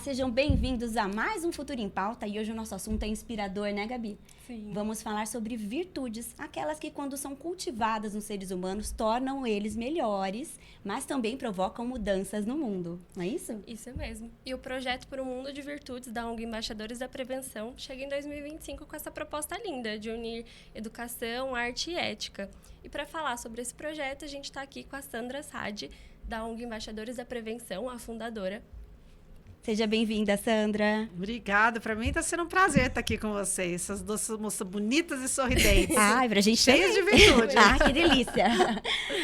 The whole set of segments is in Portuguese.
sejam bem-vindos a mais um Futuro em Pauta. E hoje o nosso assunto é inspirador, né, Gabi? Sim. Vamos falar sobre virtudes, aquelas que, quando são cultivadas nos seres humanos, tornam eles melhores, mas também provocam mudanças no mundo, não é isso? Isso mesmo. E o projeto para o Mundo de Virtudes da ONG Embaixadores da Prevenção chega em 2025 com essa proposta linda de unir educação, arte e ética. E para falar sobre esse projeto, a gente está aqui com a Sandra Sade, da ONG Embaixadores da Prevenção, a fundadora. Seja bem-vinda, Sandra. Obrigada. Para mim está sendo um prazer estar aqui com vocês. Essas duas moças bonitas e sorridentes. Ai, pra gente cheias também. de virtude. Ah, que delícia.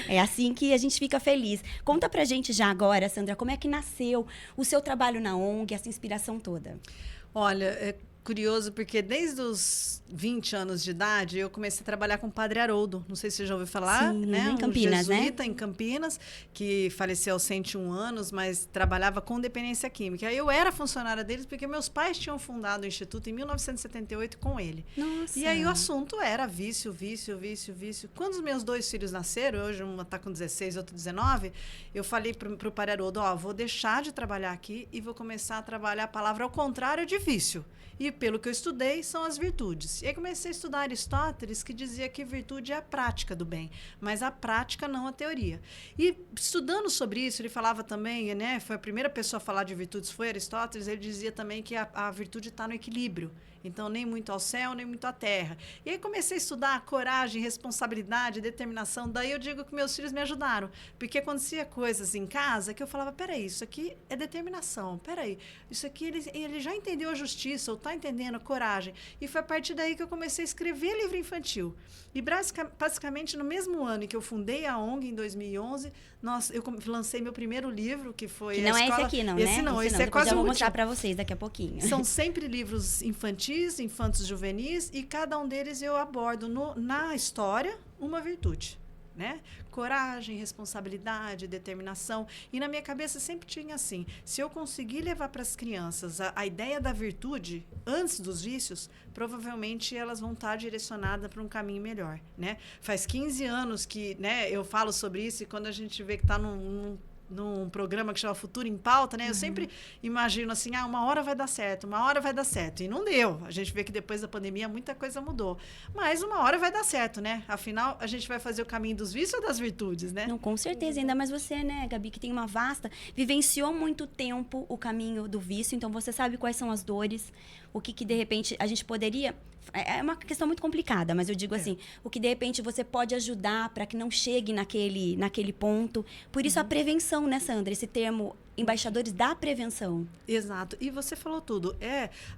É assim que a gente fica feliz. Conta pra gente já agora, Sandra, como é que nasceu o seu trabalho na ONG, essa inspiração toda? Olha, é curioso porque desde os 20 anos de idade eu comecei a trabalhar com o Padre Haroldo. Não sei se você já ouviu falar, Sim, né? em Campinas, um jesuíta, né? em Campinas, que faleceu aos 101 anos, mas trabalhava com dependência química. Eu era funcionária deles porque meus pais tinham fundado o Instituto em 1978 com ele. Nossa. E aí o assunto era vício. Quando os meus dois filhos nasceram, hoje uma está com 16 e outro 19, eu falei pro Padre Haroldo, vou deixar de trabalhar aqui e vou começar a trabalhar a palavra ao contrário de vício. E pelo que eu estudei, são as virtudes. E aí comecei a estudar Aristóteles, que dizia que virtude é a prática do bem, mas a prática não a teoria. E estudando sobre isso, ele falava também, né, foi a primeira pessoa a falar de virtudes, foi Aristóteles, ele dizia também que a virtude está no equilíbrio. Então, nem muito ao céu, nem muito à terra. E aí comecei a estudar coragem, responsabilidade, determinação. Daí eu digo que meus filhos me ajudaram. Porque acontecia coisas em casa que eu falava, peraí, isso aqui é determinação. Peraí, isso aqui ele já entendeu a justiça, ou está entendendo a coragem. E foi a partir daí que eu comecei a escrever livro infantil. E basicamente no mesmo ano em que eu fundei a ONG, em 2011, eu lancei meu primeiro livro, que foi que não a é escola... esse aqui, não, esse né? Não, esse Depois é quase eu o vou último. mostrar para vocês daqui a pouquinho. São sempre livros infantis, infantos juvenis, e cada um deles eu abordo na história uma virtude, né? Coragem, responsabilidade, determinação. E na minha cabeça sempre tinha assim, se eu conseguir levar para as crianças a ideia da virtude antes dos vícios, provavelmente elas vão estar direcionadas para um caminho melhor, né? Faz 15 anos que, né, eu falo sobre isso, e quando a gente vê que está num programa que chama Futuro em Pauta, né? Eu sempre imagino assim, uma hora vai dar certo, uma hora vai dar certo. E não deu. A gente vê que depois da pandemia muita coisa mudou. Mas uma hora vai dar certo, né? Afinal, a gente vai fazer o caminho dos vícios ou das virtudes, né? Não, com certeza. Ainda mais você, né, Gabi, que tem uma vivenciou muito tempo o caminho do vício, então você sabe quais são as dores, o que de repente a gente poderia... É uma questão muito complicada, mas eu digo assim, o que de repente você pode ajudar para que não chegue naquele ponto. Por isso a prevenção, né, Sandra? Esse termo, embaixadores da prevenção. Exato. E você falou tudo.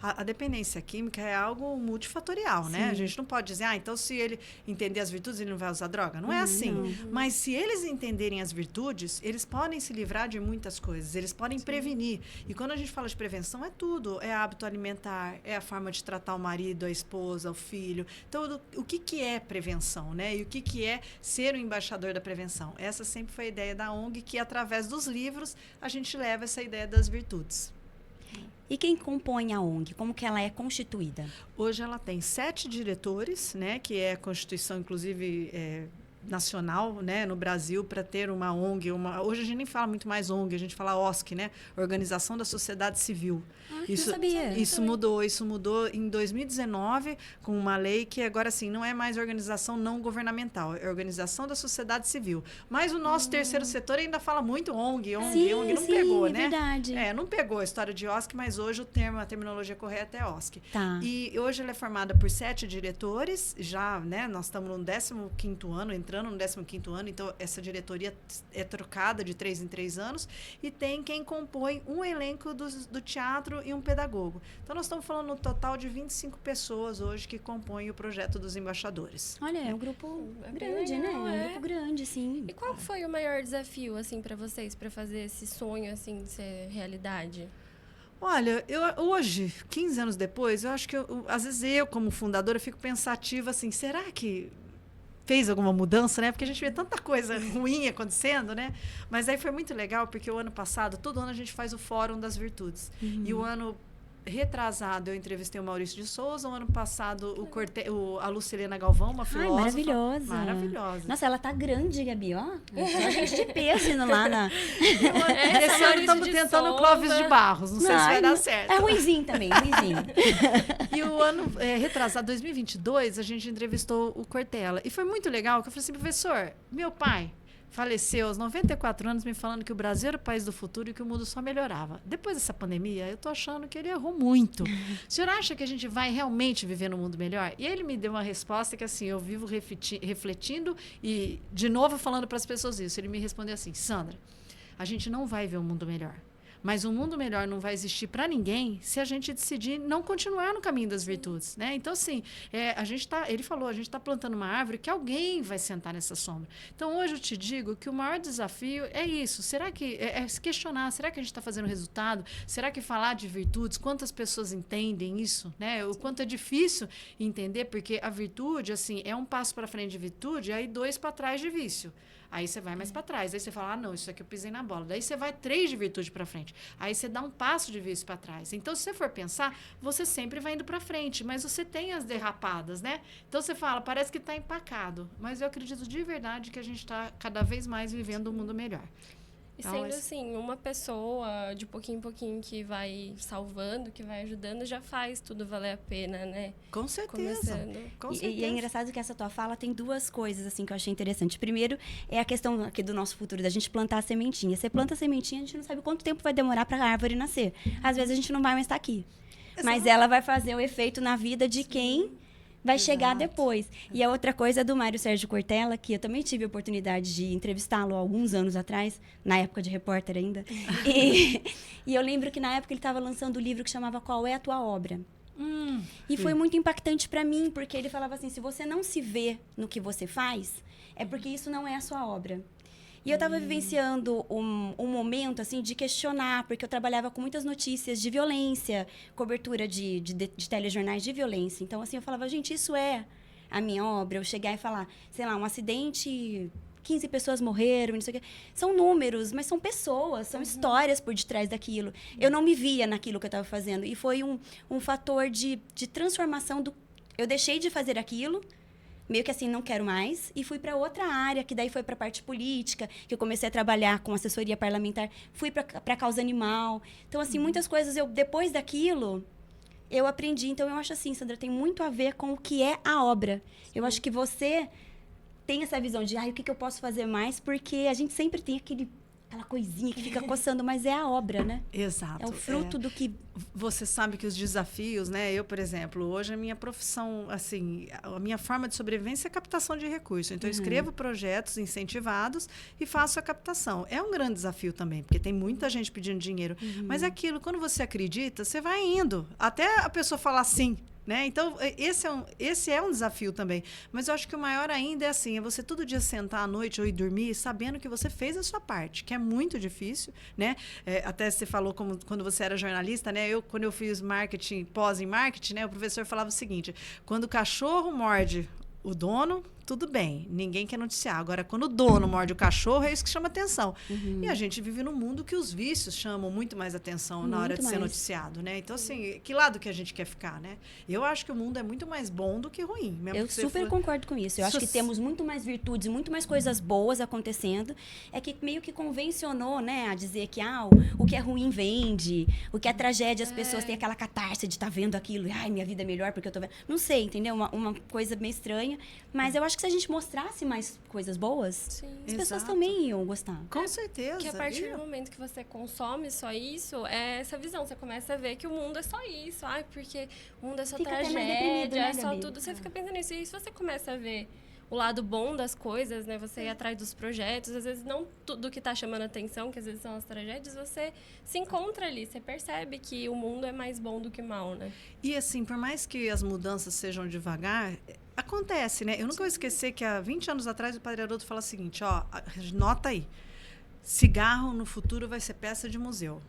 A dependência química é algo multifatorial, né? A gente não pode dizer, então se ele entender as virtudes, ele não vai usar droga. Não é assim. Não. Mas se eles entenderem as virtudes, eles podem se livrar de muitas coisas. Eles podem prevenir. E quando a gente fala de prevenção, é tudo. É hábito alimentar, é a forma de tratar o marido, a esposa, o filho. Então, o que é prevenção, né? E o que é ser o embaixador da prevenção? Essa sempre foi a ideia da ONG, que através dos livros a gente leva essa ideia das virtudes. E quem compõe a ONG? Como que ela é constituída? Hoje ela tem 7 diretores, né? Que é a Constituição, inclusive... nacional, né, no Brasil, para ter uma ONG. Hoje a gente nem fala muito mais ONG, a gente fala OSC, né? Organização da Sociedade Civil. Isso, não sabia. Isso mudou em 2019 com uma lei que agora assim não é mais organização não governamental, é Organização da Sociedade Civil. Mas o nosso terceiro setor ainda fala muito ONG não pegou, né? Verdade. Não pegou a história de OSC, mas hoje a terminologia correta é OSC. Tá. E hoje ela é formada por 7 diretores, já, né? Nós estamos no 15º ano, entrando no 15º ano, então essa diretoria é trocada de 3 em 3 anos, e tem quem compõe um elenco do teatro e um pedagogo. Então nós estamos falando no total de 25 pessoas hoje que compõem o projeto dos embaixadores. Olha, é um grupo grande, legal, né? É um grupo grande, sim. E qual foi o maior desafio, assim, para vocês, para fazer esse sonho, assim, ser realidade? Olha, hoje, 15 anos depois, eu acho que, às vezes como fundadora, fico pensativa assim, será que fez alguma mudança, né? Porque a gente vê tanta coisa ruim acontecendo, né? Mas aí foi muito legal, porque o ano passado, todo ano a gente faz o Fórum das Virtudes. E o ano retrasado, eu entrevistei o Maurício de Souza. O ano passado, a Lucilena Galvão, uma filósofa. Maravilhosa. Maravilhosa. Nossa, ela tá grande, Gabi, ó. Só gente de peso indo lá na... Esse ano estamos tentando o Clóvis de Barros. Não sei se vai dar certo. É ruinzinho também, ruinzinho. E o ano retrasado, 2022, a gente entrevistou o Cortella. E foi muito legal, que eu falei assim, professor, meu pai faleceu aos 94 anos me falando que o Brasil era o país do futuro e que o mundo só melhorava. Depois dessa pandemia, eu tô achando que ele errou muito. O senhor acha que a gente vai realmente viver num mundo melhor? E ele me deu uma resposta que, assim, eu vivo refletindo e, de novo, falando para as pessoas isso. Ele me respondeu assim, Sandra, a gente não vai ver um mundo melhor. Mas um mundo melhor não vai existir para ninguém se a gente decidir não continuar no caminho das virtudes, né? Então, assim, ele falou, a gente está plantando uma árvore que alguém vai sentar nessa sombra. Então, hoje eu te digo que o maior desafio é isso. Será que é se questionar, será que a gente está fazendo resultado? Será que falar de virtudes, quantas pessoas entendem isso, né? O quanto é difícil entender, porque a virtude, assim, é um passo para frente de virtude e aí 2 para trás de vício. Aí você vai mais para trás. Aí você fala, não, isso aqui eu pisei na bola. Daí você vai 3 de virtude para frente. Aí você dá um passo de vício para trás. Então, se você for pensar, você sempre vai indo para frente. Mas você tem as derrapadas, né? Então, você fala, parece que está empacado. Mas eu acredito de verdade que a gente está cada vez mais vivendo um mundo melhor. E sendo assim, uma pessoa de pouquinho em pouquinho que vai salvando, que vai ajudando, já faz tudo valer a pena, né? Com certeza. Com certeza. E é engraçado que essa tua fala tem 2 coisas assim que eu achei interessante. Primeiro, é a questão aqui do nosso futuro, da gente plantar a sementinha. Você planta a sementinha, a gente não sabe quanto tempo vai demorar para a árvore nascer. Às vezes a gente não vai mais estar aqui. Mas ela vai fazer o efeito na vida de quem vai chegar depois. E a outra coisa é do Mário Sérgio Cortella, que eu também tive a oportunidade de entrevistá-lo há alguns anos atrás, na época de repórter ainda. E eu lembro que na época ele estava lançando um livro que chamava Qual é a Tua Obra? E foi muito impactante para mim, porque ele falava assim, se você não se vê no que você faz, é porque isso não é a sua obra. E eu estava vivenciando um momento, assim, de questionar, porque eu trabalhava com muitas notícias de violência, cobertura de telejornais de violência. Então, assim, eu falava, gente, isso é a minha obra. Eu chegar e falar, sei lá, um acidente, 15 pessoas morreram, não sei o quê. São números, mas são pessoas, são histórias por detrás daquilo. Eu não me via naquilo que eu estava fazendo. E foi um fator de transformação do... Eu deixei de fazer aquilo, meio que assim, não quero mais, e fui para outra área, que daí foi para a parte política, que eu comecei a trabalhar com assessoria parlamentar, fui para a causa animal. Então, assim, muitas coisas, depois daquilo, eu aprendi. Então, eu acho assim, Sandra, tem muito a ver com o que é a obra. Eu acho que você tem essa visão de, o que eu posso fazer mais, porque a gente sempre tem aquela coisinha que fica coçando, mas é a obra, né? Exato. É o fruto do que... Você sabe que os desafios, né? Eu, por exemplo, hoje a minha profissão, assim, a minha forma de sobrevivência é a captação de recursos. Então, eu escrevo projetos incentivados e faço a captação. É um grande desafio também, porque tem muita gente pedindo dinheiro. Mas é aquilo, quando você acredita, você vai indo. Até a pessoa falar sim. Né? Então, esse é um desafio também. Mas eu acho que o maior ainda é assim, é você todo dia sentar à noite ou ir dormir sabendo que você fez a sua parte, que é muito difícil, né? Até você falou quando você era jornalista, né? Quando eu fiz marketing, pós em marketing, né? O professor falava o seguinte, quando o cachorro morde o dono, tudo bem, ninguém quer noticiar. Agora, quando o dono morde o cachorro, é isso que chama atenção. E a gente vive num mundo que os vícios chamam muito mais atenção na hora de ser noticiado, né? Então, assim, que lado que a gente quer ficar, né? Eu acho que o mundo é muito mais bom do que ruim. Eu super concordo com isso. Eu acho que temos muito mais virtudes, muito mais coisas boas acontecendo. É que meio que convencionou, né, a dizer que o que é ruim vende, o que é tragédia, as pessoas têm aquela catarse de estar vendo aquilo, minha vida é melhor porque eu tô vendo. Não sei, entendeu? Uma coisa meio estranha, mas eu acho que se a gente mostrasse mais coisas boas, as pessoas também iam gostar. Com certeza. Que a partir do momento que você consome só isso, é essa visão. Você começa a ver que o mundo é só isso. Porque o mundo é só tragédia, é só tudo. Você fica pensando nisso. E se você começa a ver o lado bom das coisas, né? Você ir atrás dos projetos, às vezes não tudo que está chamando atenção, que às vezes são as tragédias, você se encontra ali, você percebe que o mundo é mais bom do que mal, né? E assim, por mais que as mudanças sejam devagar, acontece, né? Eu nunca vou esquecer que há 20 anos atrás o Padre Haroldo fala o seguinte, nota aí, cigarro no futuro vai ser peça de museu.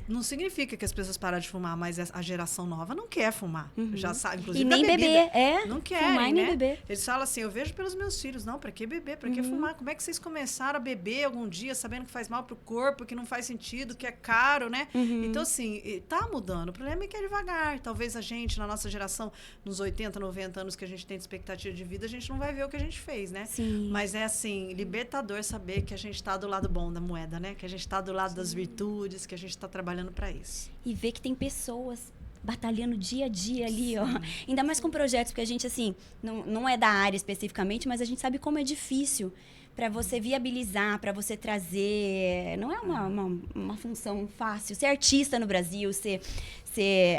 Não significa que as pessoas param de fumar, mas a geração nova não quer fumar. Já sabe, inclusive E nem beber, não querem, fumar e nem né? beber. Eles falam assim, eu vejo pelos meus filhos, não, pra que beber, pra que fumar? Como é que vocês começaram a beber algum dia sabendo que faz mal pro corpo, que não faz sentido, que é caro, né? Então, assim, tá mudando. O problema é que é devagar. Talvez a gente, na nossa geração, nos 80, 90 anos que a gente tem de expectativa de vida, a gente não vai ver o que a gente fez, né? Sim. Mas é, assim, libertador saber que a gente tá do lado bom da moeda, né? Que a gente tá do lado das virtudes, que a gente tá trabalhando para isso. E ver que tem pessoas batalhando dia a dia ali, ó. Ainda mais com projetos, porque a gente, assim, não é da área especificamente, mas a gente sabe como é difícil para você viabilizar, para você trazer. Não é uma função fácil. Ser artista no Brasil, ser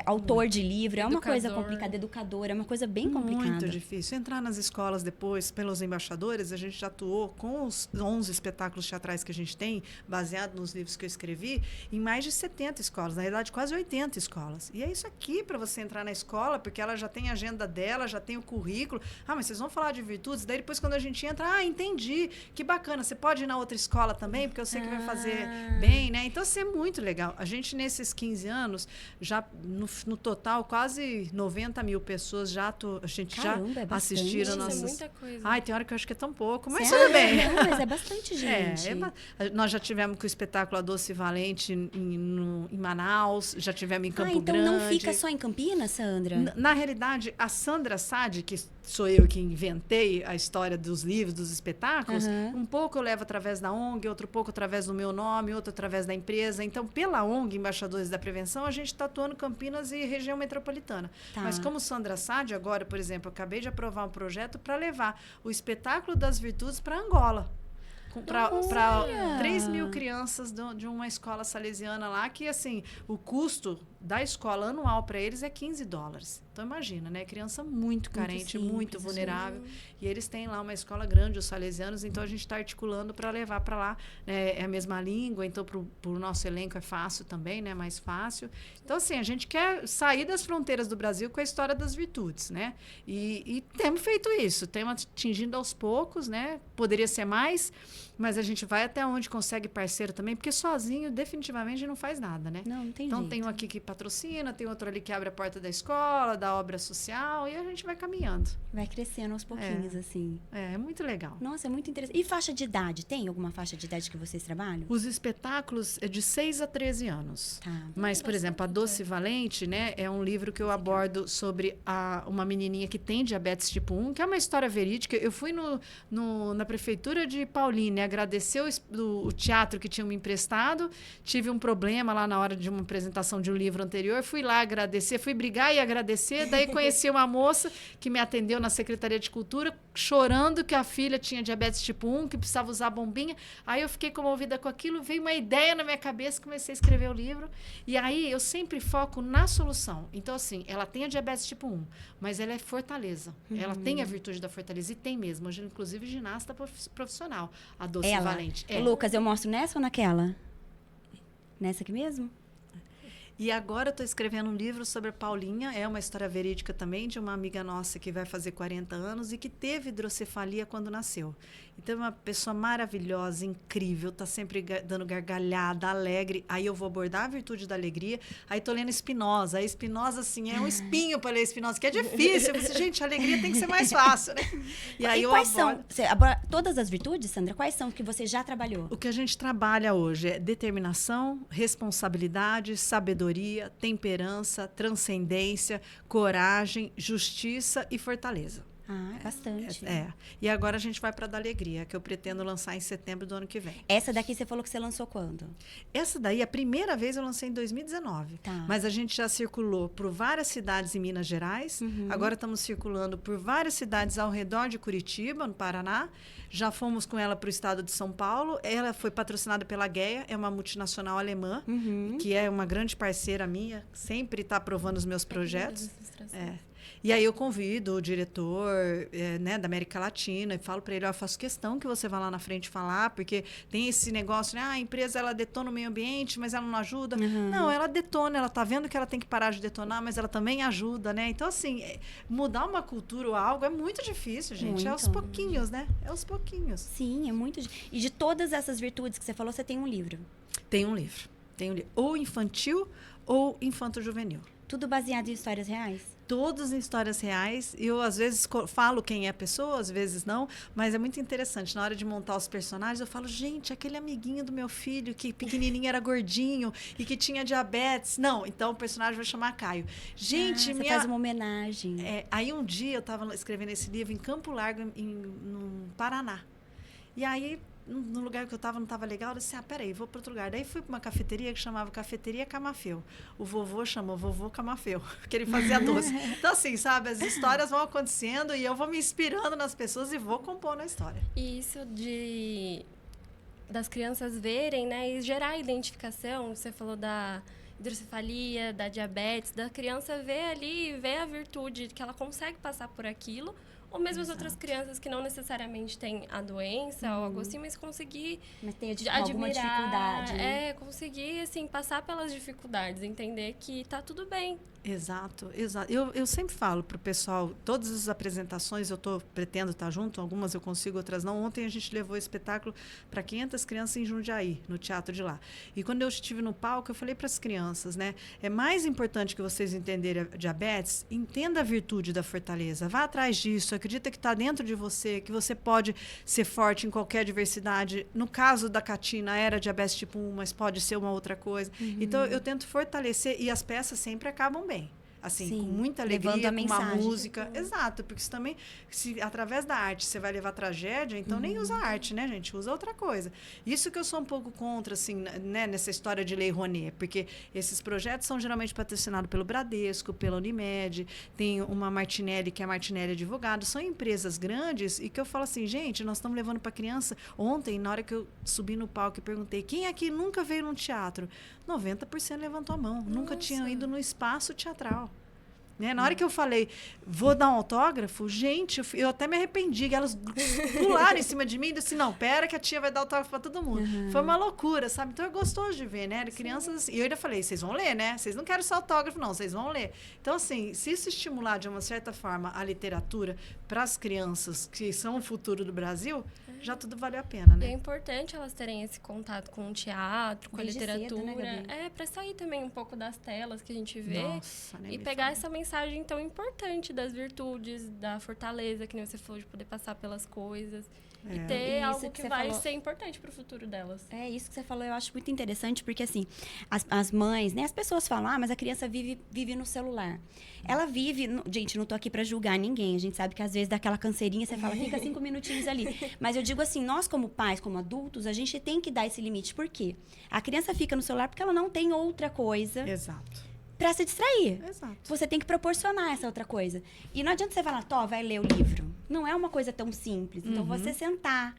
autor de livro, é uma coisa complicada. Educador, é uma coisa bem complicada. Muito difícil. Entrar nas escolas depois, pelos embaixadores, a gente já atuou com os 11 espetáculos teatrais que a gente tem, baseado nos livros que eu escrevi, em mais de 70 escolas. Na verdade, quase 80 escolas. E é isso aqui para você entrar na escola, porque ela já tem a agenda dela, já tem o currículo. Ah, mas vocês vão falar de virtudes? Daí depois, quando a gente entra, entendi. Que bacana. Você pode ir na outra escola também, porque eu sei que vai fazer bem, né? Então, assim, é muito legal. A gente, nesses 15 anos, já no total, quase 90 mil pessoas já assistiram nossas... nossos... É muita coisa. Ai, tem hora que eu acho que é tão pouco, mas Sério? tudo bem. Não, mas é bastante gente. Nós já tivemos com o espetáculo A Doce Valente em Manaus, já tivemos em Campo então Grande. não fica só em Campinas, Sandra? Na realidade, a Sandra Sade, que sou eu que inventei a história dos livros, dos espetáculos, um pouco eu levo através da ONG, outro pouco através do meu nome, outro através da empresa. Então, pela ONG, Embaixadores da Prevenção, a gente está atuando Campinas e região metropolitana. Tá. Mas como Sandra Sade, agora, por exemplo, eu acabei de aprovar um projeto para levar o espetáculo das virtudes para Angola. Para 3 mil crianças de uma escola salesiana lá, que, assim, o custo da escola anual para eles é $15. Então, imagina, né? Criança muito carente, muito vulnerável. E eles têm lá uma escola grande, os salesianos, então a gente está articulando para levar para lá. Né? É a mesma língua, então para o nosso elenco é fácil também, né? Mais fácil. Então, assim, a gente quer sair das fronteiras do Brasil com a história das virtudes, né? E temos feito isso, temos atingindo aos poucos, né? Poderia ser mais, mas a gente vai até onde consegue parceiro também, porque sozinho, definitivamente, não faz nada, né? Não tem então, jeito. tem um aqui que patrocina, tem outro ali que abre a porta da escola, da obra social, e a gente vai caminhando. Vai crescendo aos pouquinhos, assim. É muito legal. Nossa, é muito interessante. E faixa de idade? Tem alguma faixa de idade que vocês trabalham? Os espetáculos é de 6 a 13 anos. Tá. Mas, por exemplo, A Doce Valente, né, é um livro que eu abordo sobre uma menininha que tem diabetes tipo 1, que é uma história verídica. Eu fui na prefeitura de Paulínia agradecer o teatro que tinha me emprestado, tive um problema lá na hora de uma apresentação de um livro anterior, fui lá agradecer, fui brigar e agradecer, daí conheci uma moça que me atendeu na Secretaria de Cultura, chorando que a filha tinha diabetes tipo 1, que precisava usar bombinha. Aí eu fiquei comovida com aquilo, veio uma ideia na minha cabeça, comecei a escrever o livro. E aí eu sempre foco na solução. Então, assim, ela tem a diabetes tipo 1, mas ela é fortaleza. Ela tem a virtude da fortaleza e tem mesmo. Hoje, inclusive, ginasta profissional, a Doce Valente. Lucas, eu mostro nessa ou naquela? Nessa aqui mesmo? E agora eu estou escrevendo um livro sobre a Paulinha, é uma história verídica também, de uma amiga nossa que vai fazer 40 anos e que teve hidrocefalia quando nasceu. Então, é uma pessoa maravilhosa, incrível, está sempre dando gargalhada, alegre. Aí eu vou abordar a virtude da alegria. Aí estou lendo Spinoza. Aí Spinoza, assim, é um espinho para ler Spinoza, que é difícil. Eu pensei, gente, a alegria tem que ser mais fácil, né? E aí quais são? Todas as virtudes, Sandra, quais são que você já trabalhou? O que a gente trabalha hoje é determinação, responsabilidade, sabedoria, temperança, transcendência, coragem, justiça e fortaleza. Ah, bastante. E agora a gente vai para a da alegria, que eu pretendo lançar em setembro do ano que vem. Essa daqui você falou que você lançou quando? Essa daí, a primeira vez eu lancei em 2019. Tá. Mas a gente já circulou por várias cidades em Minas Gerais. Agora estamos circulando por várias cidades ao redor de Curitiba, no Paraná. Já fomos com ela para o estado de São Paulo. Ela foi patrocinada pela GEA, é uma multinacional alemã, que é uma grande parceira minha, sempre está aprovando os meus projetos. E aí eu convido o diretor da América Latina e falo para ele, eu faço questão que você vá lá na frente falar, porque tem esse negócio, né? A empresa ela detona o meio ambiente, mas ela não ajuda. Não, ela detona, ela está vendo que ela tem que parar de detonar, mas ela também ajuda, né? Então, assim, mudar uma cultura ou algo é muito difícil, gente. Muito. É aos pouquinhos, né? É aos pouquinhos. Sim, é muito. E de todas essas virtudes que você falou, você tem um livro? Tem um livro. Tenho ou infantil ou infanto-juvenil. Tudo baseado em histórias reais? Todos em histórias reais. Eu, às vezes, falo quem é a pessoa, às vezes não, mas é muito interessante. Na hora de montar os personagens, eu falo, gente, aquele amiguinho do meu filho que pequenininho era gordinho e que tinha diabetes. Não, então o personagem vai chamar Caio. Gente, você faz uma homenagem. Aí um dia eu estava escrevendo esse livro em Campo Largo, no Paraná. E aí, no lugar que eu estava, não estava legal. Eu disse, peraí, vou para outro lugar. Daí fui para uma cafeteria que chamava Cafeteria Camafeu. O vovô chamou Vovô Camafeu, porque ele fazia doce. Então, assim, sabe, as histórias vão acontecendo e eu vou me inspirando nas pessoas e vou compondo a história. E isso das crianças verem, né, e gerar identificação, você falou da hidrocefalia, da diabetes, da criança ver ali, ver a virtude que ela consegue passar por aquilo, ou mesmo as outras crianças que não necessariamente têm a doença ou algo assim, mas conseguir alguma dificuldade. Conseguir, assim, passar pelas dificuldades, entender que tá tudo bem. Exato, exato. Eu sempre falo para o pessoal, todas as apresentações pretendo estar junto, algumas eu consigo, outras não. Ontem a gente levou o espetáculo para 500 crianças em Jundiaí, no teatro de lá. E quando eu estive no palco, eu falei para as crianças, né? É mais importante que vocês entenderem a diabetes, entenda a virtude da fortaleza, vá atrás disso, acredita que está dentro de você, que você pode ser forte em qualquer adversidade. No caso da Catina, era diabetes tipo 1, mas pode ser uma outra coisa. Então, eu tento fortalecer e as peças sempre acabam bem. Assim, Sim, com muita alegria, com uma mensagem. Exato, exato, porque isso também, se através da arte você vai levar tragédia, então nem usa arte, né, gente? Usa outra coisa. Isso que eu sou um pouco contra, assim, né, nessa história de Lei Rouanet, porque esses projetos são geralmente patrocinados pelo Bradesco, pela Unimed, tem uma Martinelli, que é a Martinelli Advogado, são empresas grandes e que eu falo assim, gente, nós estamos levando para criança. Ontem, na hora que eu subi no palco e perguntei, quem aqui nunca veio num teatro? 90% levantou a mão, nunca tinham ido no espaço teatral. Né? Na hora que eu falei, vou dar um autógrafo, gente, eu até me arrependi, que elas pularam em cima de mim e disseram, não, pera que a tia vai dar autógrafo para todo mundo. Foi uma loucura, sabe? Então é gostoso de ver, né? Crianças, e eu ainda falei, vocês vão ler, né? Vocês não querem só autógrafo, não, vocês vão ler. Então, assim, se isso estimular de uma certa forma a literatura para as crianças que são o futuro do Brasil, já tudo valeu a pena, né? E é importante elas terem esse contato com o teatro, com Desde a literatura. cedo, né, Gabi? Para sair também um pouco das telas que a gente vê. Nossa, e pegar essa mensagem tão importante das virtudes, da fortaleza, que nem você falou, de poder passar pelas coisas. E ter algo que vai ser importante para o futuro delas. É isso que você falou, eu acho muito interessante, porque assim, as mães, né, as pessoas falam, mas a criança vive no celular. Ela vive, gente, não tô aqui para julgar ninguém, a gente sabe que às vezes dá aquela canseirinha, você fala, fica 5 minutinhos ali. Mas eu digo assim, nós como pais, como adultos, a gente tem que dar esse limite. Por quê? A criança fica no celular porque ela não tem outra coisa. Exato. Pra se distrair. Exato. Você tem que proporcionar essa outra coisa. E não adianta você falar, vai ler o livro. Não é uma coisa tão simples. Então, você sentar,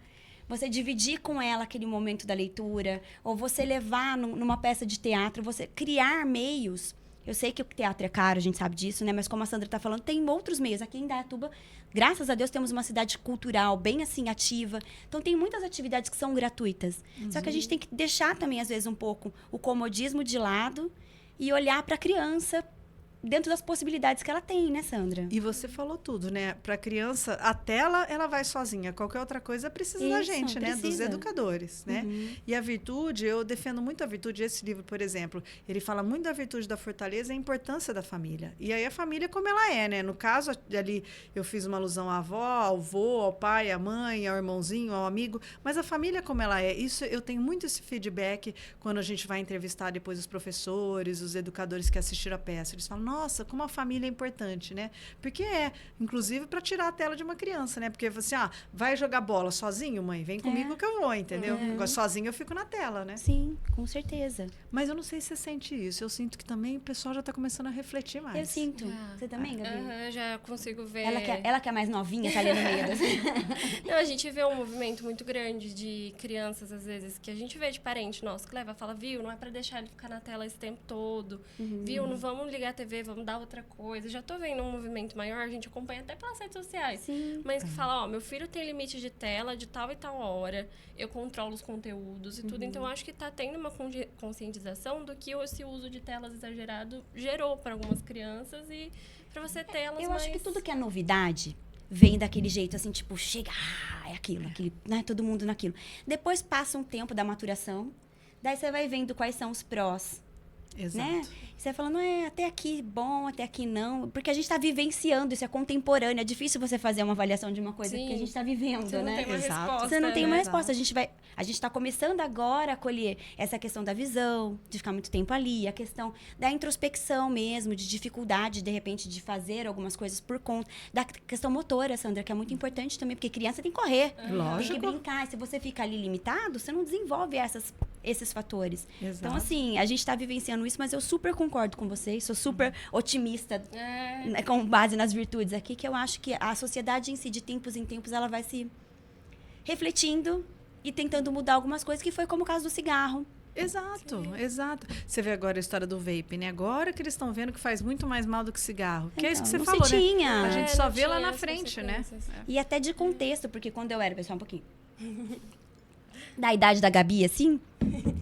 você dividir com ela aquele momento da leitura, ou você levar numa peça de teatro, você criar meios. Eu sei que o teatro é caro, a gente sabe disso, né? Mas como a Sandra tá falando, tem outros meios. Aqui em Indaiatuba, graças a Deus, temos uma cidade cultural bem, assim, ativa. Então, tem muitas atividades que são gratuitas. Só que a gente tem que deixar também, às vezes, um pouco o comodismo de lado e olhar para a criança dentro das possibilidades que ela tem, né, Sandra? E você falou tudo, né? Para a criança, a tela, ela vai sozinha. Qualquer outra coisa precisa da gente, né? Dos educadores, né? E a virtude, eu defendo muito a virtude. Esse livro, por exemplo, ele fala muito da virtude da fortaleza e a importância da família. E aí a família como ela é, né? No caso, ali, eu fiz uma alusão à avó, ao vô, ao pai, à mãe, ao irmãozinho, ao amigo. Mas a família como ela é. Isso, eu tenho muito esse feedback quando a gente vai entrevistar depois os professores, os educadores que assistiram a peça. Eles falam, nossa, como a família é importante, né? Porque inclusive, para tirar a tela de uma criança, né? Porque você, vai jogar bola sozinho, mãe? Vem comigo que eu vou, entendeu? Agora, sozinho eu fico na tela, né? Sim, com certeza. Mas eu não sei se você sente isso. Eu sinto que também o pessoal já está começando a refletir mais. Eu sinto. Você também, Gabi? Eu já consigo ver. Ela que é mais novinha, tá ali no meio das... Não, a gente vê um movimento muito grande de crianças, às vezes, que a gente vê de parente nosso que leva, fala, viu, não é para deixar ele ficar na tela esse tempo todo. Viu, não vamos ligar a TV, vamos dar outra coisa. Já tô vendo um movimento maior, a gente acompanha até pelas redes sociais. Sim. Mas que fala, meu filho tem limite de tela de tal e tal hora, eu controlo os conteúdos e tudo. Então, eu acho que tá tendo uma conscientização do que esse uso de telas exagerado gerou para algumas crianças e para você ter elas Eu mais... acho que tudo que é novidade vem daquele jeito, assim, tipo, chega, é aquilo, né? Todo mundo naquilo. Depois passa um tempo da maturação, Daí você vai vendo quais são os prós, Exato. né? Você vai falando, até aqui bom, até aqui não. Porque a gente está vivenciando, isso é contemporâneo. É difícil você fazer uma avaliação de uma coisa que a gente está vivendo, Você não né? tem uma Exato. resposta, Você não tem uma né? resposta. A gente está começando agora a colher essa questão da visão, de ficar muito tempo ali, a questão da introspecção mesmo, de dificuldade, de repente, de fazer algumas coisas por conta. Da questão motora, Sandra, que é muito importante também, porque criança tem que correr, Lógico. tem que brincar. E se você fica ali limitado, você não desenvolve esses fatores. Exato. Então, assim, a gente está vivenciando isso, mas eu super concordo com vocês, sou super otimista né, com base nas virtudes aqui, que eu acho que a sociedade em si, de tempos em tempos, ela vai se refletindo e tentando mudar algumas coisas, que foi como o caso do cigarro. Exato, exato. Você vê agora a história do vape, né? Agora que eles estão vendo que faz muito mais mal do que cigarro. Que é isso que você não falou, se né? tinha. A gente só não vê lá tinha na as frente, né? consequências. E até de contexto, porque quando eu era, pessoal, um pouquinho, da idade da Gabi, assim,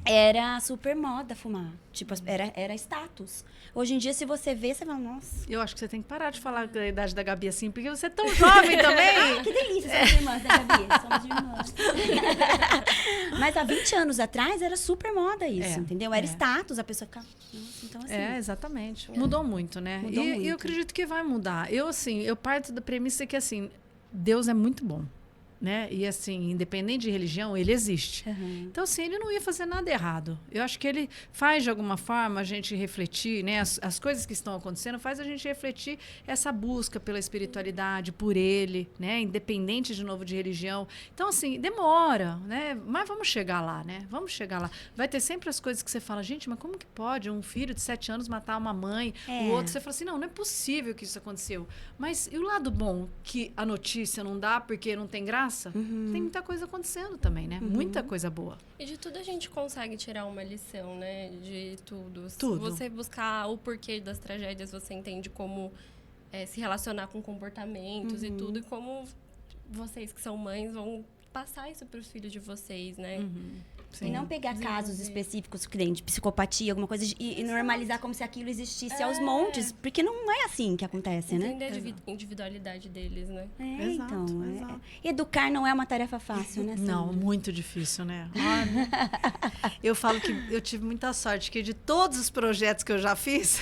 era super moda fumar. Tipo, era status. Hoje em dia, se você vê, você fala, nossa, Eu acho que você tem que parar de falar da idade da Gabi assim, porque você é tão jovem também. que delícia, somos irmãs, né, Gabi? Somos irmãs. Mas há 20 anos atrás, era super moda isso, entendeu? Era status, a pessoa ficava, nossa, então assim... É, exatamente. Mudou muito, né? Mudou E muito. eu acredito que vai mudar. Eu parto da premissa que, assim, Deus é muito bom, né? E, assim, independente de religião, ele existe. Uhum. Então, assim, ele não ia fazer nada errado. Eu acho que ele faz, de alguma forma, a gente refletir, né? As coisas que estão acontecendo faz a gente refletir essa busca pela espiritualidade, por ele, né? Independente, de novo, de religião. Então, assim, demora, né? Mas vamos chegar lá, né? Vamos chegar lá. Vai ter sempre as coisas que você fala, gente, mas como que pode um filho de 7 anos matar uma mãe, o outro? Você fala assim, não é possível que isso aconteceu. Mas e o lado bom? Que a notícia não dá porque não tem graça? Tem muita coisa acontecendo também, né? Muita coisa boa. E de tudo a gente consegue tirar uma lição, né? De tudo. Tudo. Se você buscar o porquê das tragédias, você entende como se relacionar com comportamentos e tudo. E como vocês que são mães vão passar isso para os filhos de vocês, né? E não pegar casos específicos que tem de psicopatia, alguma coisa, e normalizar como se aquilo existisse aos montes. Porque não é assim que acontece, né? Entender a individualidade deles, né? Exato, Então, exato. Educar não é uma tarefa fácil, né, Sandra? Não, muito difícil, né? Olha, eu falo que eu tive muita sorte, que de todos os projetos que eu já fiz,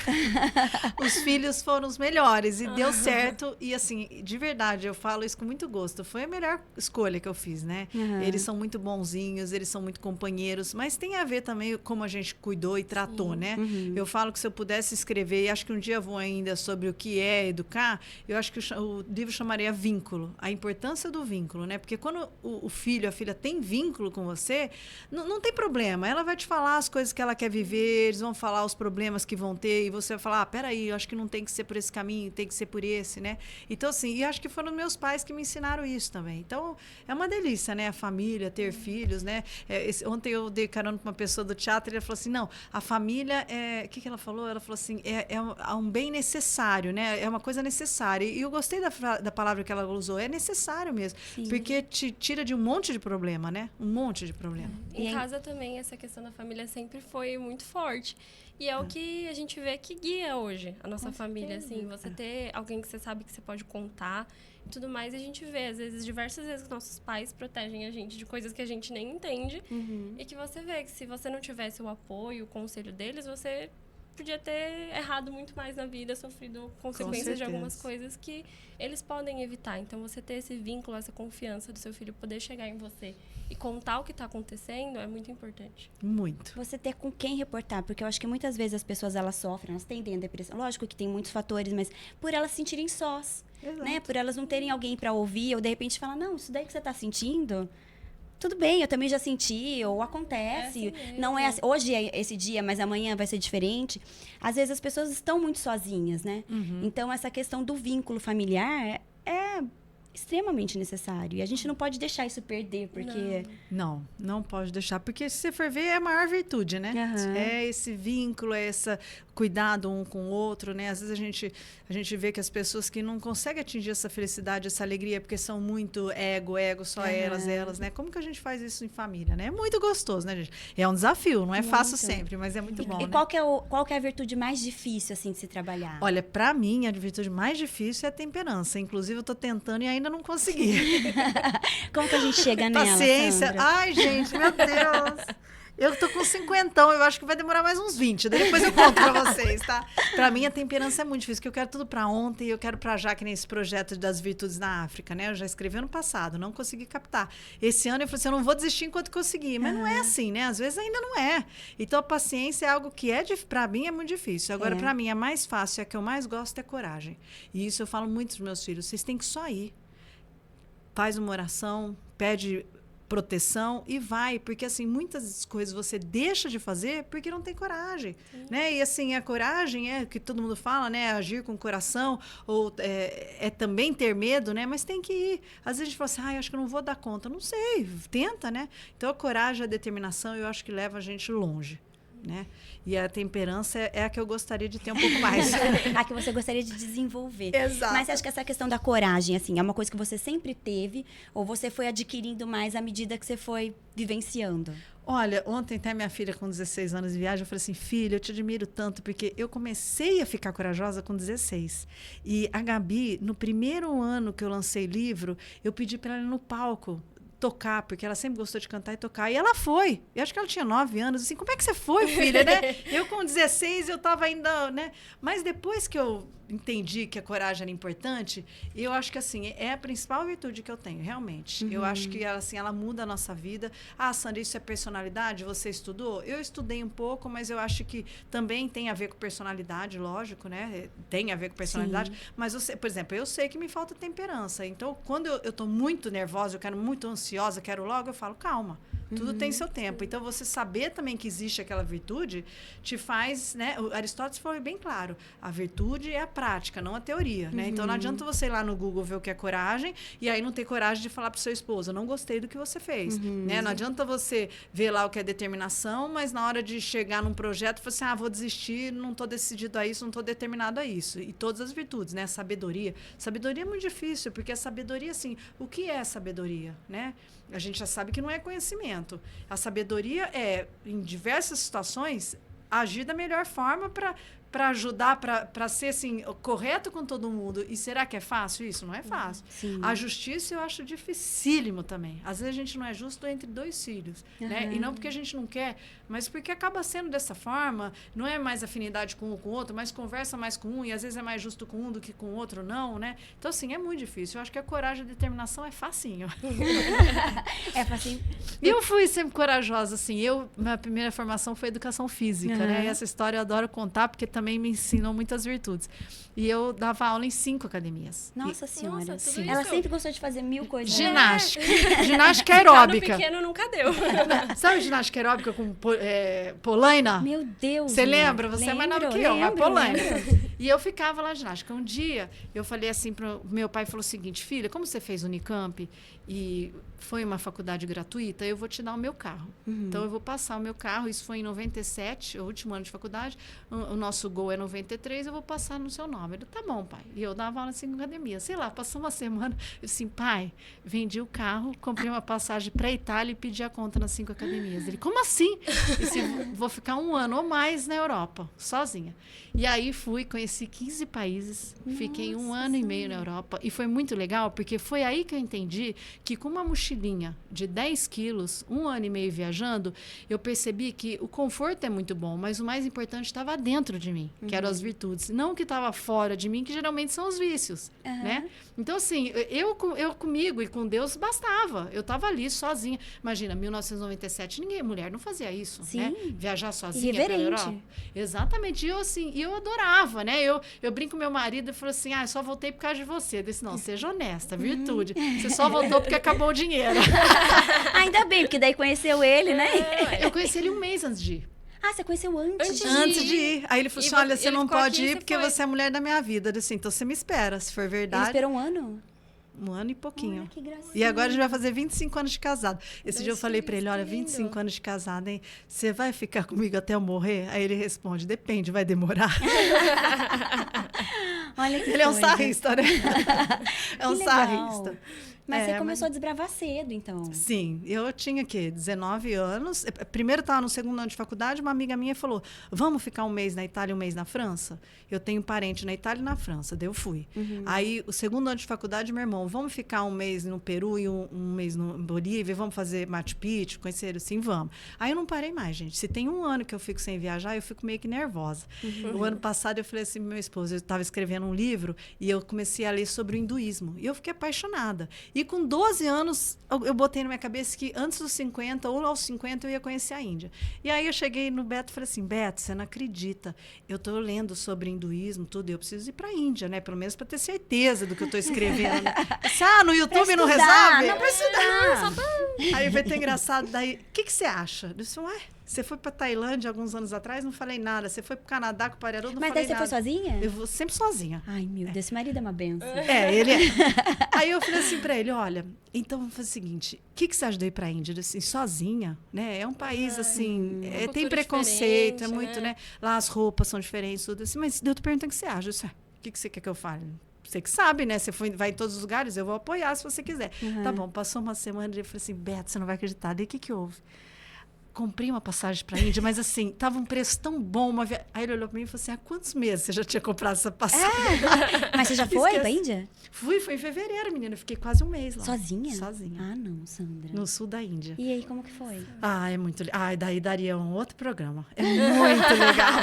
os filhos foram os melhores e deu certo. E assim, de verdade, eu falo isso com muito gosto. Foi a melhor escolha que eu fiz, né? Eles são muito bonzinhos, eles são muito companheiros, mas tem a ver também como a gente cuidou e tratou, né? Eu falo que se eu pudesse escrever, e acho que um dia vou ainda sobre o que é educar, eu acho que o livro chamaria Vínculo, a importância do vínculo, né? Porque quando o filho, a filha tem vínculo com você, não tem problema. Ela vai te falar as coisas que ela quer viver, eles vão falar os problemas que vão ter, e você vai falar, peraí, eu acho que não tem que ser por esse caminho, tem que ser por esse, né? Então, assim, e acho que foram meus pais que me ensinaram isso também. Então, é uma delícia, né? A família, ter filhos, né? Ontem eu dei carona para uma pessoa do teatro e ela falou assim, não, a família é... O que ela falou? Ela falou assim, é um bem necessário, né? É uma coisa necessária. E eu gostei da palavra que ela usou, é necessário mesmo. Sim. Porque te tira de um monte de problema, né? Um monte de problema. Em casa também, essa questão da família sempre foi muito forte. E é o que a gente vê que guia hoje a nossa família, assim. Você ter alguém que você sabe que você pode contar e tudo mais. E a gente vê, às vezes, diversas vezes que nossos pais protegem a gente de coisas que a gente nem entende. E que você vê que se você não tivesse o apoio, o conselho deles, você podia ter errado muito mais na vida, sofrido consequências de algumas coisas que eles podem evitar. Então, você ter esse vínculo, essa confiança do seu filho poder chegar em você e contar o que está acontecendo é muito importante. Muito. Você ter com quem reportar, porque eu acho que muitas vezes as pessoas, elas sofrem, elas tendem a depressão. Lógico que tem muitos fatores, mas por elas se sentirem sós, né? Por elas não terem alguém para ouvir, ou de repente falar, não, isso daí que você está sentindo... Tudo bem, eu também já senti, ou acontece. Assim não é assim, hoje é esse dia, mas amanhã vai ser diferente. Às vezes as pessoas estão muito sozinhas, né? Então, essa questão do vínculo familiar é extremamente necessário. E a gente não pode deixar isso perder, porque... Não pode deixar. Porque se você for ver, é a maior virtude, né? É esse vínculo, é esse cuidado um com o outro, né? Às vezes a gente vê que as pessoas que não conseguem atingir essa felicidade, essa alegria, porque são muito ego, só elas, né? Como que a gente faz isso em família, né? É muito gostoso, né, gente? É um desafio, não é fácil sempre, mas é muito bom, E né? qual que é a virtude mais difícil, assim, de se trabalhar? Olha, pra mim, a virtude mais difícil é a temperança. Inclusive, eu tô tentando e ainda não consegui. Como que a gente chega nela, Paciência. Sandra? Ai, gente, meu Deus. Eu tô com 50, eu acho que vai demorar mais uns 20. Depois eu conto pra vocês, tá? Pra mim, a temperança é muito difícil, porque eu quero tudo pra ontem, eu quero pra já, que nem esse projeto das virtudes na África, né? Eu já escrevi ano passado, não consegui captar. Esse ano eu falei assim, eu não vou desistir enquanto conseguir. Mas não é assim, né? Às vezes ainda não é. Então, a paciência é algo que pra mim é muito difícil. Agora, pra mim, a mais fácil, a que eu mais gosto é coragem. E isso eu falo muito dos meus filhos. Vocês têm que só ir. Faz uma oração, pede proteção e vai, porque assim, muitas coisas você deixa de fazer porque não tem coragem, né? E assim, a coragem é que todo mundo fala, né? Agir com o coração, ou é também ter medo, né? Mas tem que ir. Às vezes a gente fala assim, acho que eu não vou dar conta. Não sei, tenta, né? Então a coragem, a determinação, eu acho que leva a gente longe. Né? E a temperança é a que eu gostaria de ter um pouco mais. A que você gostaria de desenvolver. Exato. Mas você acha que essa questão da coragem, assim, é uma coisa que você sempre teve? Ou você foi adquirindo mais à medida que você foi vivenciando? Olha, ontem até minha filha com 16 anos de viagem, eu falei assim, filha, eu te admiro tanto, porque eu comecei a ficar corajosa com 16. E a Gabi, no primeiro ano que eu lancei livro, eu pedi para ela ir no palco tocar, porque ela sempre gostou de cantar e tocar. E ela foi. Eu acho que ela tinha 9 anos. Assim, como é que você foi, filha, né? Eu com 16, eu estava ainda, né? Mas depois que eu entendi que a coragem era importante, eu acho que, assim, é a principal virtude que eu tenho, realmente. Eu acho que, assim, ela muda a nossa vida. Sandra, isso é personalidade? Você estudou? Eu estudei um pouco, mas eu acho que também tem a ver com personalidade, lógico, né? Tem a ver com personalidade. Sim. Mas, você, por exemplo, eu sei que me falta temperança. Então, quando eu estou muito nervosa, eu quero muito ansiosa, quero logo, eu falo, calma. Tudo tem seu tempo. Então, você saber também que existe aquela virtude te faz, né? O Aristóteles foi bem claro. A virtude é a prática, não a teoria, né? Então, não adianta você ir lá no Google ver o que é coragem e aí não ter coragem de falar para o seu esposo, eu não gostei do que você fez, né? Não adianta você ver lá o que é determinação, mas na hora de chegar num projeto, você vou desistir, não estou decidido a isso, não estou determinado a isso. E todas as virtudes, né? Sabedoria. Sabedoria é muito difícil, porque a sabedoria, assim, o que é sabedoria, né? A gente já sabe que não é conhecimento. A sabedoria é, em diversas situações, agir da melhor forma para ajudar, para ser assim, correto com todo mundo. E será que é fácil isso? Não é fácil. Sim. A justiça eu acho dificílimo também. Às vezes a gente não é justo entre 2 filhos. Né? E não porque a gente não quer, mas porque acaba sendo dessa forma. Não é mais afinidade com um com o outro, mas conversa mais com um. E às vezes é mais justo com um do que com o outro, não, né? Então, assim, é muito difícil. Eu acho que a coragem e a determinação é facinho. É facinho. E eu fui sempre corajosa, assim. Minha primeira formação foi educação física, né? E essa história eu adoro contar, porque também me ensinou muitas virtudes. E eu dava aula em 5 academias. Nossa Senhora. Nossa, sim. Ela sempre gostou de fazer 1000 coisas. Ginástica. Ginástica aeróbica. No pequeno nunca deu. Sabe ginástica aeróbica com polaina? Meu Deus. Você lembra? Você é mais nova que eu, mas polaina. Lembro. E eu ficava lá na ginástica. Um dia, eu falei assim pro meu pai, falou o seguinte, filha, como você fez Unicamp e foi uma faculdade gratuita, eu vou te dar o meu carro. Então, eu vou passar o meu carro. Isso foi em 97, o último ano de faculdade. O nosso gol é 93, eu vou passar no seu nome. Ele, tá bom, pai. E eu dava aula em 5 academias. Sei lá, passou uma semana. Eu disse, pai, vendi o carro, comprei uma passagem para a Itália e pedi a conta nas 5 academias. Ele, como assim? Eu disse, vou ficar 1 ano ou mais na Europa, sozinha. E aí fui, conheci 15 países, fiquei 1 ano e meio na Europa. E foi muito legal, porque foi aí que eu entendi que com uma mochilinha de 10 quilos, 1 ano e meio viajando, eu percebi que o conforto é muito bom, mas o mais importante estava dentro de mim, que eram as virtudes. Não que estava fora de mim, que geralmente são os vícios, né? Então, assim, eu comigo e com Deus bastava. Eu estava ali sozinha. Imagina, 1997, mulher não fazia isso, né? Viajar sozinha pela Europa. Exatamente. E eu, assim, eu adorava, né? Eu brinco com meu marido e falo assim, eu só voltei por causa de você. Eu disse, não, seja honesta, virtude. Você só voltou porque acabou o dinheiro. Ainda bem, porque daí conheceu ele, né? Eu conheci ele 1 mês antes de ir. Você conheceu antes de ir. Aí ele falou assim, olha, você não pode ir porque você é a mulher da minha vida. Eu disse, então você me espera, se for verdade. Ele esperou 1 ano? 1 ano e pouquinho. Olha, que gracinha. E agora a gente vai fazer 25 anos de casado. Esse dia eu falei para ele, olha, 25 anos de casado, hein? Você vai ficar comigo até eu morrer? Aí ele responde, depende, vai demorar. Olha que Ele é um coisa. sarrista, né? É um Que legal. sarrista. Mas É, você começou a desbravar cedo, então. Sim, eu tinha, 19 anos. Primeiro estava no segundo ano de faculdade, uma amiga minha falou, vamos ficar um mês na Itália e um mês na França? Eu tenho parente na Itália e na França, daí eu fui. Aí, o segundo ano de faculdade, meu irmão, vamos ficar um mês no Peru e um mês no Bolívia, vamos fazer Machu Picchu, conhecer assim, vamos. Aí eu não parei mais, gente. Se tem um ano que eu fico sem viajar, eu fico meio que nervosa. O ano passado, eu falei assim pro meu esposo, eu estava escrevendo um livro e eu comecei a ler sobre o hinduísmo. E eu fiquei apaixonada. E com 12 anos, eu botei na minha cabeça que antes dos 50 ou aos 50 eu ia conhecer a Índia. E aí eu cheguei no Beto e falei assim, Beto, você não acredita. Eu estou lendo sobre hinduísmo, tudo, e eu preciso ir para a Índia, né? Pelo menos para ter certeza do que eu estou escrevendo. No YouTube não resolve? Não precisa. Aí foi tão engraçado. Daí, o que você acha? Eu disse, ué, você foi para Tailândia alguns anos atrás, não falei nada. Você foi para o Canadá com o Pararô, não Mas falei daí você nada. foi sozinha? Eu vou sempre sozinha. Ai, meu Deus, esse marido é uma benção. Ele é. Aí eu falei assim pra ele, olha, então vamos fazer o seguinte, o que você acha de ir pra Índia? Assim, sozinha, né? É um país, assim, tem preconceito, é muito, né? Lá as roupas são diferentes, tudo assim. Mas eu tô perguntando o que você acha. Eu disse, o que você quer que eu fale? Você que sabe, né? Você vai em todos os lugares, eu vou apoiar se você quiser. Tá bom, passou uma semana e ele falou assim, Beto, você não vai acreditar. Daí o que houve? Comprei uma passagem para a Índia, mas assim, tava um preço tão bom. Aí ele olhou para mim e falou assim, há quantos meses você já tinha comprado essa passagem? Mas você já foi pra Índia? Foi em fevereiro, menina. Eu fiquei quase um mês lá. Sozinha? Sozinha. Ah, não, Sandra. No sul da Índia. E aí, como que foi? É muito legal. Daí daria um outro programa. É muito legal.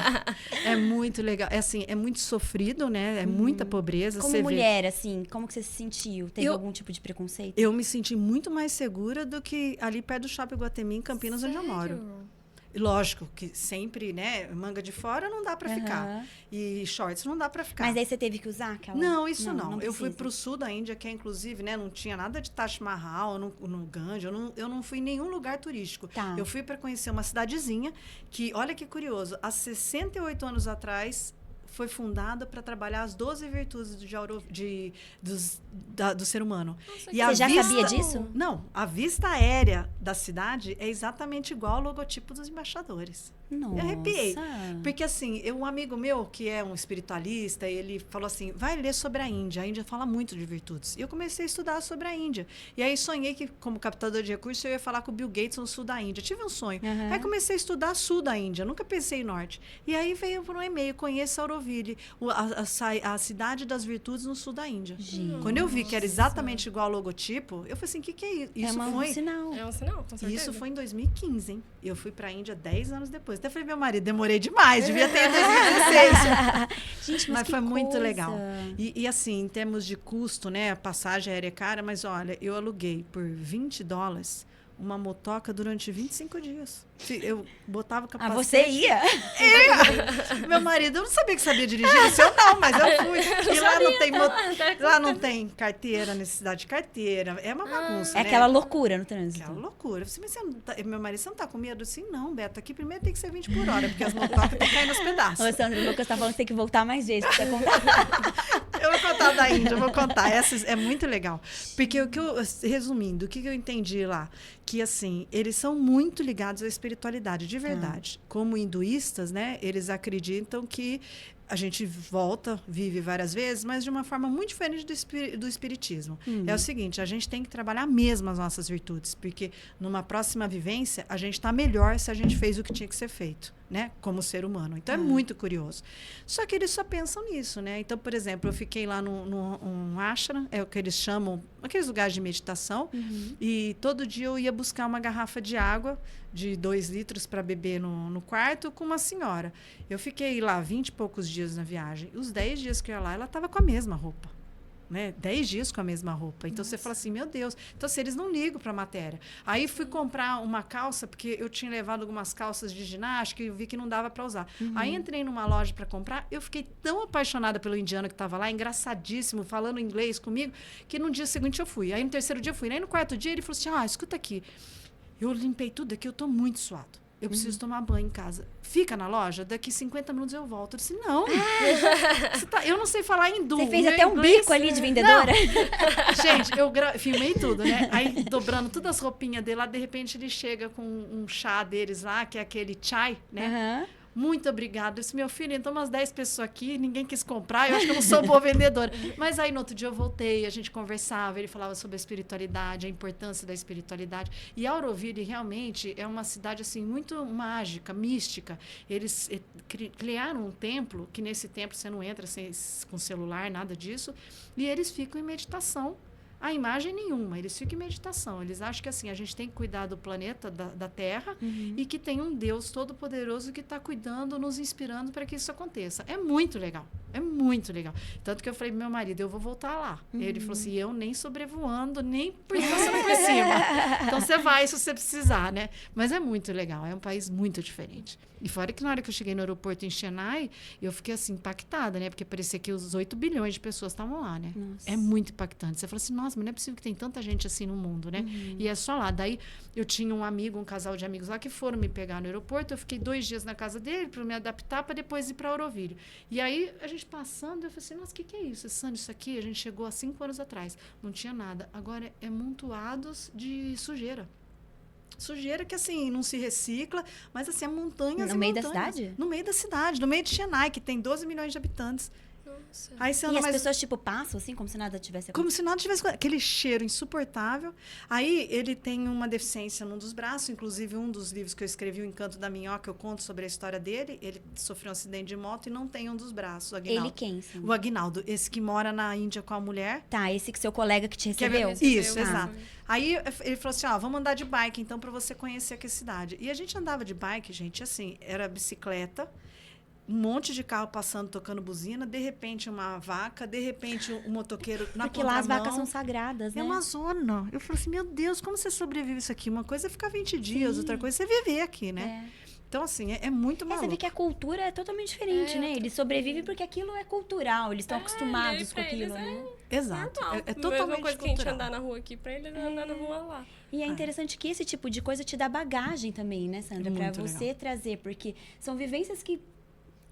É muito legal. É assim, é muito sofrido, né? É muita pobreza. Como você mulher, assim, como que você se sentiu? Teve algum tipo de preconceito? Eu me senti muito mais segura do que ali perto do Shopping Guatemi, em Campinas, onde eu moro. Lógico que sempre, né? Manga de fora não dá pra ficar. E shorts não dá pra ficar. Mas aí você teve que usar aquela... Não, isso não. Eu fui precisa. pro sul da Índia, que é, inclusive, né? Não tinha nada de Taj Mahal, no Ganges. Eu não fui em nenhum lugar turístico. Tá. Eu fui para conhecer uma cidadezinha que, olha que curioso, há 68 anos atrás foi fundada para trabalhar as 12 virtudes do ser humano. Nossa, E você já sabia disso? Não, a vista aérea da cidade é exatamente igual ao logotipo dos embaixadores. Nossa. Eu arrepiei. Porque, assim, um amigo meu, que é um espiritualista, ele falou assim, vai ler sobre a Índia. A Índia fala muito de virtudes. E eu comecei a estudar sobre a Índia. E aí sonhei que, como captador de recursos, eu ia falar com o Bill Gates no sul da Índia. Tive um sonho. Aí comecei a estudar sul da Índia. Nunca pensei em norte. E aí veio por um e-mail, conheça Auroville, a cidade das virtudes no sul da Índia. Gente. Quando eu vi que era exatamente igual ao logotipo, eu falei assim, o que é isso? Isso um foi... sinal. É um sinal, com certeza. Isso foi em 2015, hein? Eu fui pra Índia 10 anos depois. Até falei, meu marido, demorei demais, devia ter em 2016. Gente, Mas que foi muito coisa. legal. E assim, em termos de custo, né? A passagem aérea é cara, mas olha, eu aluguei por $20 uma motoca durante 25 dias. Eu botava capacete. Você ia? Meu marido, eu não sabia que sabia dirigir, isso eu não, mas eu fui. E lá não tem carteira, necessidade de carteira. É uma bagunça, É né? aquela loucura no trânsito. Aquela loucura. Eu falei, mas você não tá... Meu marido, você não tá com medo? Assim, não, Beto, aqui primeiro tem que ser 20 por hora, porque as motocas estão caindo aos pedaços. Ô, Sandra, o Lucas tá falando que tem que voltar mais vezes pra você contar. Eu vou contar da Índia, eu vou contar. Essa é muito legal. Porque resumindo, o que eu entendi lá? Que, assim, eles são muito ligados à espiritualidade, de verdade. Como hinduístas, né? Eles acreditam que a gente vive várias vezes, mas de uma forma muito diferente do espiritismo. É o seguinte, a gente tem que trabalhar mesmo as nossas virtudes, porque numa próxima vivência, a gente está melhor se a gente fez o que tinha que ser feito, né? Como ser humano. Então, é muito curioso. Só que eles só pensam nisso, né? Então, por exemplo, eu fiquei lá num ashram, é o que eles chamam, aqueles lugares de meditação, e todo dia eu ia buscar uma garrafa de água de 2 litros para beber no quarto com uma senhora. Eu fiquei lá 20 e poucos dias na viagem. Os 10 dias que eu ia lá, ela estava com a mesma roupa. Né? 10 dias com a mesma roupa. Então, você fala assim, meu Deus. Então, assim, eles não ligam para a matéria. Aí, fui comprar uma calça, porque eu tinha levado algumas calças de ginástica e eu vi que não dava para usar. Aí, entrei numa loja para comprar. Eu fiquei tão apaixonada pelo indiano que estava lá, engraçadíssimo, falando inglês comigo, que no dia seguinte eu fui. Aí, no terceiro dia eu fui. Aí, no quarto dia, ele falou assim, escuta aqui. Eu limpei tudo aqui, eu estou muito suado. Eu preciso tomar banho em casa. Fica na loja, daqui 50 minutos eu volto. Eu disse, não. Eu não sei falar hindu. Você fez até um bico ali de vendedora? Não. Gente, eu filmei tudo, né? Aí, dobrando todas as roupinhas dele lá, de repente ele chega com um chá deles lá, que é aquele chai, né? muito obrigada. Eu disse, meu filho, então umas 10 pessoas aqui, ninguém quis comprar, eu acho que eu não sou boa vendedora. Mas aí no outro dia eu voltei, a gente conversava, ele falava sobre a espiritualidade, a importância da espiritualidade. E Auroville realmente é uma cidade assim muito mágica, mística. Eles criaram um templo, que nesse templo você não entra com celular, nada disso, e eles ficam em meditação. A imagem nenhuma, eles ficam em meditação. Eles acham que assim, a gente tem que cuidar do planeta, da Terra, e que tem um Deus todo-poderoso que está cuidando, nos inspirando para que isso aconteça. É muito legal, é muito legal. Tanto que eu falei pro meu marido, eu vou voltar lá. Ele falou assim, eu nem sobrevoando, nem passando por cima. Então você vai se você precisar, né? Mas é muito legal, é um país muito diferente. E fora que na hora que eu cheguei no aeroporto em Chennai, eu fiquei assim, impactada, né? Porque parecia que os 8 bilhões de pessoas estavam lá, né? Nossa. É muito impactante. Você fala assim, nossa, mas não é possível que tem tanta gente assim no mundo, né? E é só lá. Daí, eu tinha um casal de amigos lá que foram me pegar no aeroporto. Eu fiquei 2 dias na casa dele para me adaptar, para depois ir para Auroville. E aí, a gente passando, eu falei assim, nossa, o que é isso? Sandra, isso aqui, a gente chegou há 5 anos atrás. Não tinha nada. Agora, é montoados de sujeira. Sujeira que, assim, não se recicla, mas, assim, é montanhas no e meio montanhas. da cidade? No meio da cidade, no meio de Chennai, que tem 12 milhões de habitantes. Nossa. Aí você E anda as mais... pessoas, tipo, passam assim, como se nada tivesse Como acontecido? se nada tivesse... Aquele cheiro insuportável. Aí, ele tem uma deficiência num dos braços. Inclusive, um dos livros que eu escrevi, O Encanto da Minhoca, eu conto sobre a história dele. Ele sofreu um acidente de moto e não tem um dos braços, o Aguinaldo. Ele quem, Sandra? O Aguinaldo, esse que mora na Índia com a mulher. Tá, esse que seu colega que te Que é recebeu? Isso, Recebeu, exato. foi. Aí ele falou assim, ó, vamos andar de bike, então, para você conhecer aqui a cidade. E a gente andava de bike, gente, assim, era bicicleta, um monte de carro passando, tocando buzina, de repente uma vaca, de repente um motoqueiro na Porque lá as contramão. vacas são sagradas, né? É uma zona. Eu falei assim, meu Deus, como você sobrevive isso aqui? Uma coisa é ficar 20 dias, outra coisa é você viver aqui, né? Então, assim, é muito Você maluco. vê que a cultura é totalmente diferente, né? Eles sobrevivem porque aquilo é cultural, eles estão acostumados com pra aquilo, eles né? Exato. Normal. É totalmente Mesma coisa que a gente cultural. andar na rua aqui, pra eles andar na rua lá. E é interessante que esse tipo de coisa te dá bagagem também, né, Sandra? Pra Muito você legal. trazer, porque são vivências que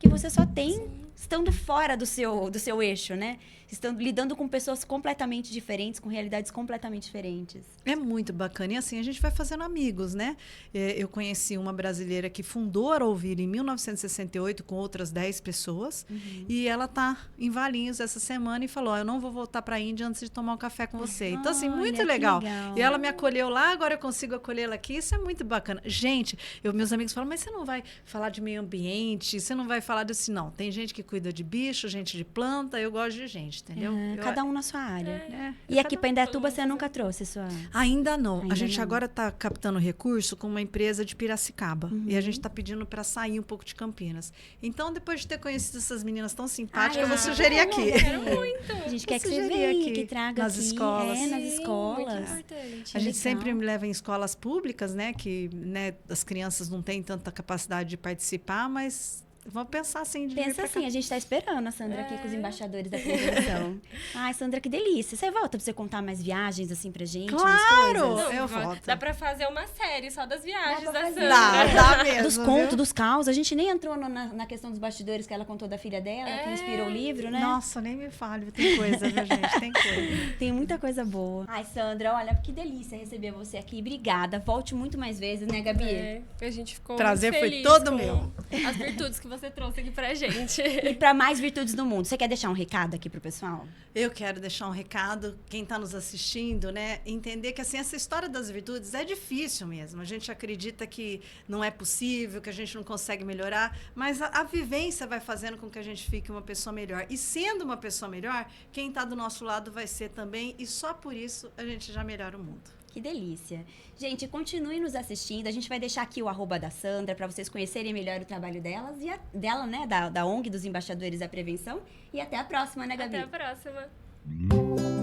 você só tem estando fora do seu eixo, né? Estão lidando com pessoas completamente diferentes, com realidades completamente diferentes. É muito bacana. E assim, a gente vai fazendo amigos, né? Eu conheci uma brasileira que fundou a Auroville em 1968 com outras 10 pessoas. E ela está em Valinhos essa semana e falou, eu não vou voltar para a Índia antes de tomar um café com você. Então, assim, Olha, muito que legal. legal. E ela me acolheu lá, agora eu consigo acolhê-la aqui. Isso é muito bacana. Gente, meus amigos falam, mas você não vai falar de meio ambiente? Você não vai falar disso? Não, tem gente que cuida de bicho, gente de planta. Eu gosto de gente, entendeu? Cada um na sua área. E cada aqui para Indaiatuba você nunca trouxe sua... Ainda não. Ainda a gente não. agora está captando recurso com uma empresa de Piracicaba. E a gente está pedindo para sair um pouco de Campinas. Então, depois de ter conhecido essas meninas tão simpáticas, eu vou sugerir aqui. Quero muito. A gente quer que você sugerir venha, aqui, que traga nas aqui. escolas. Nas Sim, escolas. muito importante. A gente legal. sempre me leva em escolas públicas, né? Que as crianças não têm tanta capacidade de participar, mas vamos pensar assim. De vir Pensa pra cá. assim, a gente tá esperando a Sandra aqui com os embaixadores da prevenção. Ai, Sandra, que delícia. Você volta pra você contar mais viagens, assim, pra gente? umas Claro! coisas? Eu volto. Dá pra fazer uma série só das viagens Dá pra da fazer. Sandra. Dá mesmo. Dos viu? contos, dos causos. A gente nem entrou na questão dos bastidores que ela contou da filha dela, que inspirou o livro, né? Nossa, nem me fale. Tem coisa, viu, gente? Tem coisa. Tem muita coisa boa. Ai, Sandra, olha, que delícia receber você aqui. Obrigada. Volte muito mais vezes, né, Gabi? A gente ficou Prazer muito foi feliz todo com meu. As virtudes que você trouxe aqui pra gente. E para mais virtudes do mundo. Você quer deixar um recado aqui pro pessoal? Eu quero deixar um recado, quem está nos assistindo, né? Entender que assim, essa história das virtudes é difícil mesmo. A gente acredita que não é possível, que a gente não consegue melhorar, mas a vivência vai fazendo com que a gente fique uma pessoa melhor. E sendo uma pessoa melhor, quem está do nosso lado vai ser também, e só por isso a gente já melhora o mundo. Que delícia. Gente, continue nos assistindo. A gente vai deixar aqui o @ da Sandra para vocês conhecerem melhor o trabalho delas e dela, né, da ONG dos Embaixadores da Prevenção. E até a próxima, né, Gabi? Até a próxima.